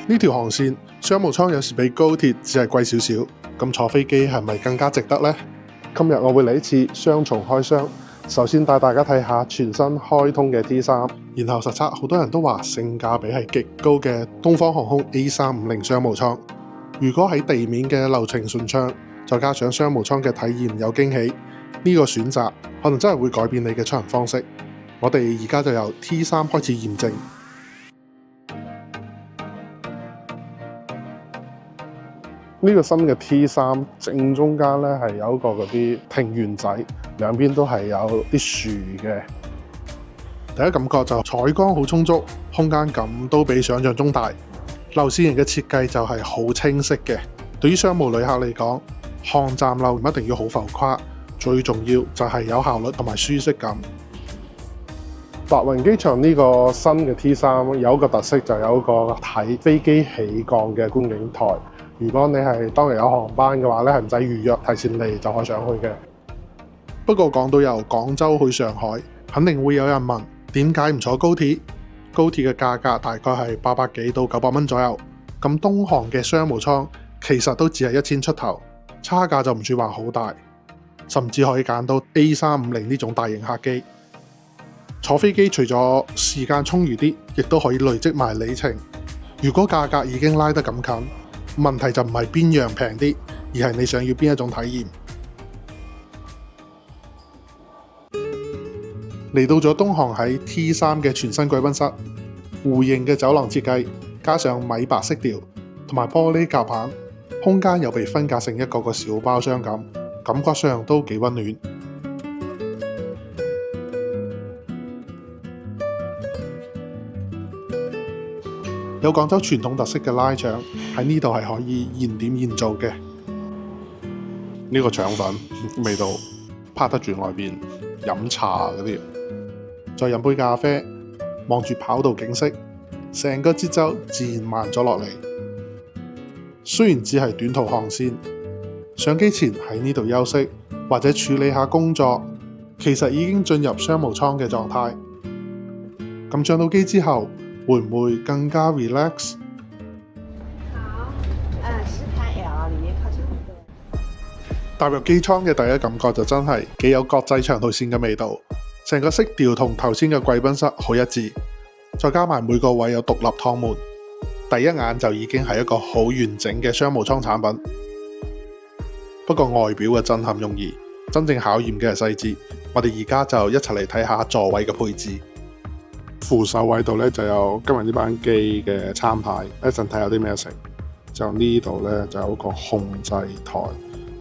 呢條航線商務艙有時比高鐵只係貴少少，咁坐飛機係咪更加值得呢？今日我會嚟一次雙重開箱，首先帶大家睇下全新開通嘅 T3，然後實測好多人都話性價比係極高嘅東方航空 A350 商務艙。如果喺地面嘅流程順暢，再加上商務艙嘅體驗有驚喜，呢個選擇可能真係會改變你嘅出行方式。我哋而家就由 T3 開始驗證。呢個新嘅 T3 正中間咧係有一個嗰啲庭園仔，兩邊都係有啲樹嘅。第一感覺就採光好充足，空間感都比想象中大。流線型嘅設計就係好清晰嘅。對於商務旅客嚟講，航站樓唔一定要好浮誇，最重要就係有效率同埋舒適感。白雲機場呢個新嘅 T3 有一個特色，就有一個睇飛機起降嘅觀景台。如果你係當日有航班嘅話咧，係唔使預約，提前嚟就可以上去嘅。不過講到由廣州去上海，肯定會有人問點解唔坐高鐵？高鐵嘅價格大概係800幾到900蚊左右，咁東航嘅商務艙其實都只係1000出頭，差價就唔算話好大，甚至可以揀到 A350 呢種大型客機。坐飛機除咗時間充裕啲，亦都可以累積埋里程。如果價格已經拉得咁近，問題就唔係邊樣平啲，而係你想要邊一種體驗。嚟到咗東航喺 T3 嘅全新貴賓室，弧形嘅走廊設計，加上米白色調同埋玻璃夾板，空間又被分隔成一個個小包廂咁，感覺上都幾溫暖。有廣州傳統特色嘅拉腸喺呢度係可以現點現做嘅。呢個腸粉味道拍得住外邊飲茶嗰啲，再飲杯咖啡，望住跑道景色，成個節奏自然慢咗落嚟。雖然只係短途航線，上機前喺呢度休息或者處理下工作，其實已經進入商務艙嘅狀態。咁上到機之後，會唔會更加 relax？ 好，10排 L 裡面靠近踏入機艙嘅第一感覺就真係幾有國際長途線嘅味道，成個色調同頭先嘅貴賓室好一致，再加埋每個位有獨立趟門，第一眼就已經係一個好完整嘅商務艙產品。不過外表嘅震撼容易，真正考驗嘅係細節。我哋而家就一齊嚟睇下座位嘅配置。扶手位度咧就有今日呢班機嘅餐牌，一陣睇有啲咩食。就呢度咧就有個控制台，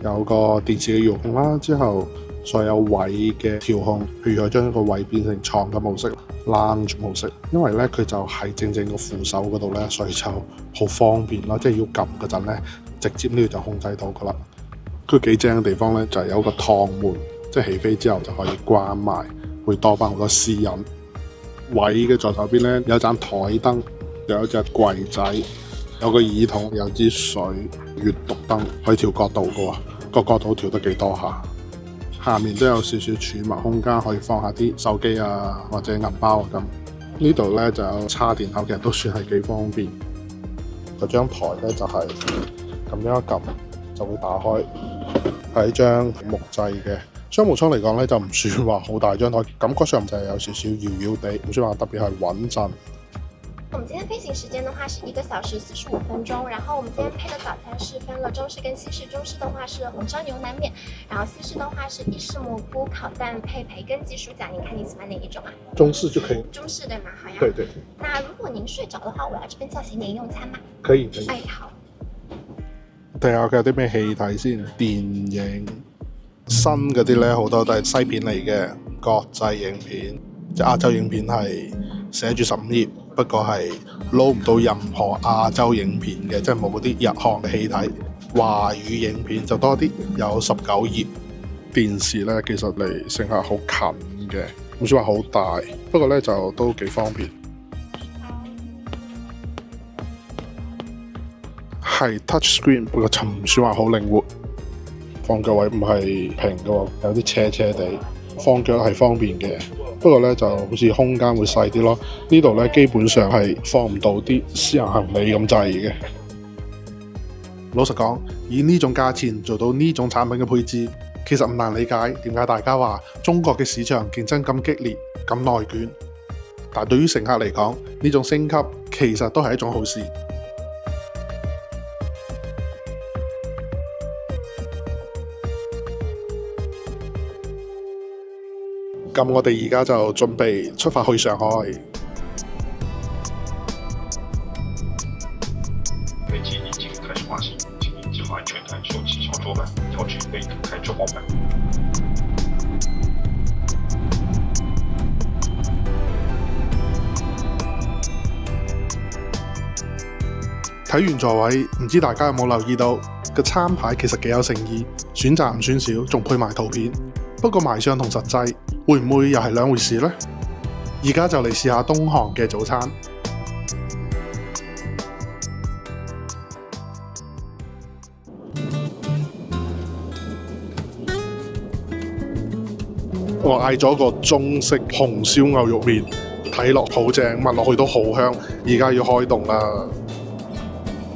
有個電視嘅遙控啦，之後所有位嘅調控，譬如我將一個位變成床嘅模式、lounge 模式，因為咧佢就係正正個扶手嗰度咧，所以就好方便咯，即係要撳嗰陣咧，直接呢度就控制到噶啦。佢幾正嘅地方咧就係有個趟門，即係起飛之後就可以關埋，會多翻好多私隱。位嘅左手邊咧有一盞台燈，有一隻櫃仔，有個耳筒，有支水，閱讀燈，可以調角度嘅喎，個角度調得幾多下。下面都有少少儲物空間，可以放下啲手機啊或者銀包啊咁。呢度咧就有叉電口，其實都算係幾方便。嗰張台咧就係咁樣一撳就會打開，係一張木製嘅。商務艙嚟講咧就唔算話好大張台，感覺上就係有少少搖搖地，唔算話特別係穩陣。我們今天飛行時間的話是1個小時45分鐘，然後我們今天配的早餐是分了中式跟西式，中式的話是紅燒牛腩麵，然後西式的話是意式蘑菇烤蛋配培根雞薯餃，您看你喜歡哪一種啊？中式就可以。中式對嗎？好呀。對對。那如果您睡着的話，我要這邊叫醒您用餐嗎？可以可以。哎，好。睇下佢有啲咩戲睇先，電影。新嗰啲咧好多都係西片嚟嘅，國際影片，即係亞洲影片係寫住15頁，不過係撈唔到任何亞洲影片嘅，即係冇嗰啲日韓嘅戲睇。華語影片就多啲，有19頁。電視咧其實離乘客好近嘅，唔算話好大，不過咧就都幾方便。係 touch screen，不過就唔算話好靈活。放腳位唔係平嘅喎，有啲斜斜地，放腳係方便嘅。不過呢就好似空間會細啲咯。呢度呢基本上係放唔到啲私人行李咁滯嘅。老實講，以呢種價錢做到呢種產品嘅配置，其實唔難理解點解大家話中國嘅市場競爭咁激烈、咁內卷。但係對於乘客嚟講，呢種升級其實都係一種好事。咁我哋而家就準備出發去上海。飞机已经开始滑行，请您系好安全带，收起小桌板，调至背开遮光板。睇完座位，唔知大家有冇留意到個餐牌其實幾有誠意，選擇唔算少，仲配埋圖片。不過賣相同實際會唔會又係兩回事呢？而家就嚟試下東航嘅早餐。我嗌咗個中式紅燒牛肉麵，睇落好正，聞落去都好香。而家要開動啦！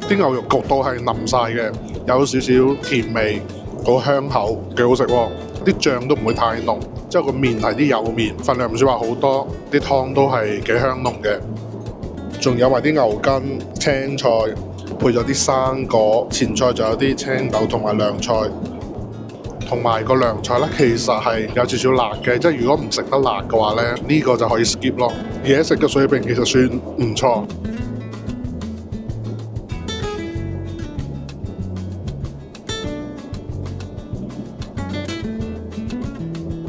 啲牛肉焗到係腍晒嘅，有少少甜味，好香口，幾好食喎！啲醬都唔會太濃，之後個麵係啲幼麵，份量唔算話好多，啲湯都係幾香濃嘅。仲有埋啲牛筋、青菜，配咗啲生果，前菜仲有啲青豆同埋涼菜。同埋個涼菜咧，其實係有少少辣嘅，即係如果唔食得辣嘅話咧，呢個就可以 skip 咯。嘢食嘅水平其實算唔錯。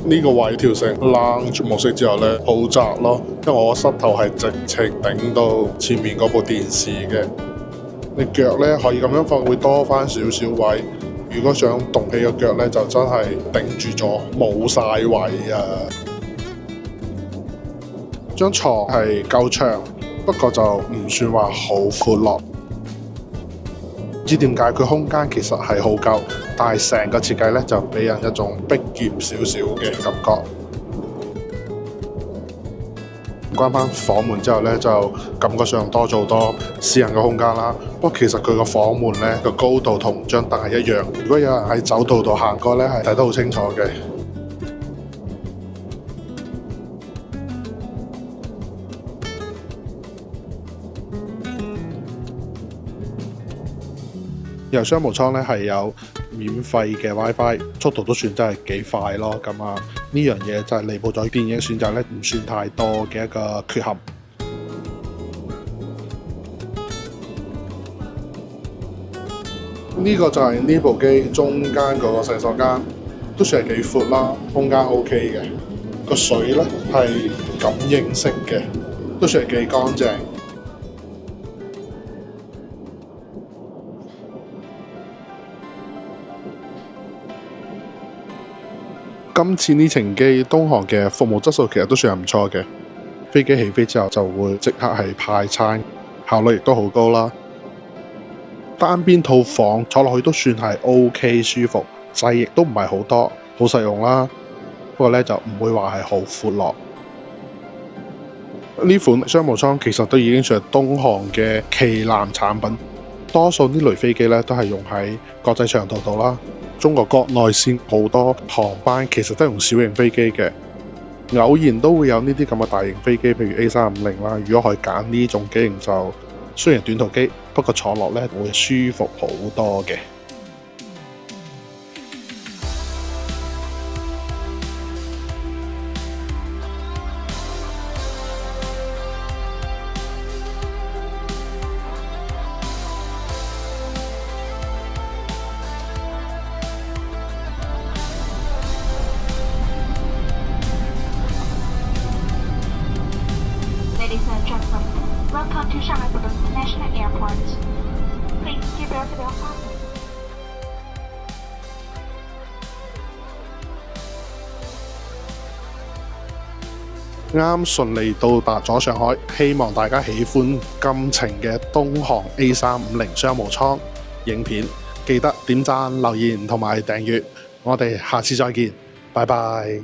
呢個位調成 lounge 模式之後呢，好窄咯，因為我膝頭係直情頂到前面嗰部電視嘅。你腳呢可以咁樣放，會多翻少少位。如果想動起個腳呢，就真係頂住咗，冇晒位啊！張床係夠長，不過就唔算話好闊落。唔知點解佢空間其實係好夠，但係成個設計呢，就俾人一種逼狹少少嘅感覺。關翻房門之後呢，就感覺上多咗好多私人嘅空間啦。不過其實佢個房門呢個高度同張凳係一樣，如果有人喺走道度行過呢，係睇得好清楚嘅。由商務艙咧係有免費嘅 WiFi， 速度都算真係幾快咯。咁啊，呢樣嘢就係彌補咗電影選擇咧唔算太多嘅一個缺陷。呢個就係呢部機中間嗰個洗手間，都算係幾闊啦，空間 OK 嘅。個水咧係感應式嘅，都算係幾乾淨。今次呢程機東航嘅服務質素其實都算係唔錯嘅，飛機起飛之後就會即刻係派餐，效率亦都好高啦。單邊套房坐落去都算係 OK 舒服，掣亦都唔係好多，好實用啦。不過呢，就唔會話係好闊落。呢款商務艙其實都已經算係東航嘅旗艦產品，多數啲類飛機呢都係用喺國際長途度啦。中國國內線好多航班其實都係用小型飛機嘅，偶然都會有呢啲咁嘅大型飛機，譬如 A350啦。如果可以揀呢種機型，就雖然短途機，不過坐落呢會舒服好多嘅。Ladies and gentlemen, welcome to Shanghai Pudong International Airport. Please keep your seatbelt fastened. 啱順利到達咗上海，希望大家喜歡今程嘅東航 A350商務艙影片，記得點讚、留言同埋訂閱。我哋下次再見，拜拜。